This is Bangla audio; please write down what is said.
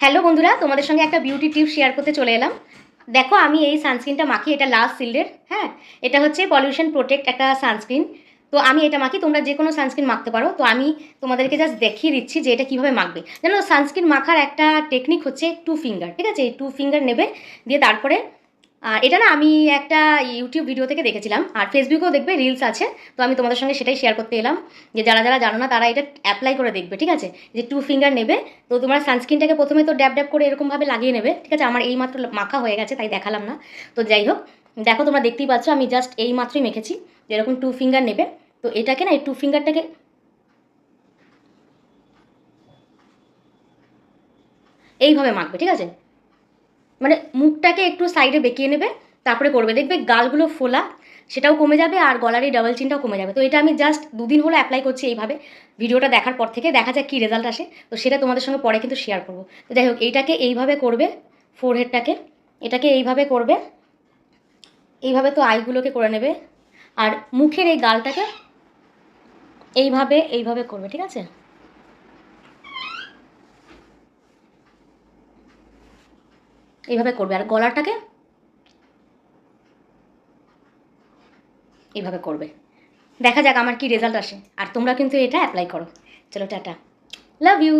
হ্যালো বন্ধুরা, তোমাদের সঙ্গে একটা বিউটি টিপ শেয়ার করতে চলে এলাম। দেখো আমি এই সানস্ক্রিনটা মাখি, এটা লাস্ট সিল্ডের। হ্যাঁ, এটা হচ্ছে পলিউশন প্রোটেক্ট একটা সানস্ক্রিন। তো আমি এটা মাখি, তোমরা যে কোনো সানস্ক্রিন মাখতে পারো। তো আমি তোমাদেরকে জাস্ট দেখিয়ে দিচ্ছি যে এটা কীভাবে মাখবে। জানো, সানস্ক্রিন মাখার একটা টেকনিক হচ্ছে 2 ফিঙ্গার। ঠিক আছে, এই 2 ফিঙ্গার নেবে, দিয়ে তারপরে আর এটা না আমি একটা ইউটিউব ভিডিও থেকে দেখেছিলাম, আর ফেসবুকেও দেখবে রিলস আছে। তো আমি তোমাদের সঙ্গে সেটাই শেয়ার করতে এলাম যে যারা যারা জানো না তারা এটা অ্যাপ্লাই করে দেখবে। ঠিক আছে, যে 2 ফিঙ্গার নেবে। তো তোমার সানস্ক্রিনটাকে প্রথমে তো ড্যাব ড্যাব করে এরকমভাবে লাগিয়ে নেবে। ঠিক আছে, আমার এই মাত্র মাখা হয়ে গেছে তাই দেখালাম না। তো যাই হোক, দেখো তোমরা দেখতেই পাচ্ছ আমি জাস্ট এই মাত্রই মেখেছি। যেরকম 2 ফিঙ্গার নেবে, তো এটাকে না এই 2 ফিঙ্গারটাকে এইভাবে মাখবে। ঠিক আছে, মানে মুখটাকে একটু সাইডে বেঁকিয়ে নেবে, তারপরে করবে, দেখবে গালগুলো ফোলা সেটাও কমে যাবে, আর গলার এই ডাবল চিনটাও কমে যাবে। তো এটা আমি জাস্ট 2 দিন হলো অ্যাপ্লাই করছি এইভাবে। ভিডিওটা দেখার পর থেকে দেখা যাক কী রেজাল্ট আসে, তো সেটা তোমাদের সঙ্গে পরে কিন্তু শেয়ার করবো। তো যাই হোক, এইটাকে এইভাবে করবে, ফোরহেডটাকে এটাকে এইভাবে করবে, এইভাবে তো আইগুলোকে করে নেবে, আর মুখের এই গালটাকে এইভাবে এইভাবে করবে। ঠিক আছে, এইভাবে করবে, আর গলাটাকে এইভাবে করবে। দেখা যাক আমার কি রেজাল্ট আসে, আর তোমরা কিন্তু এটা অ্যাপ্লাই করো। চলো টাটা, লাভ ইউ।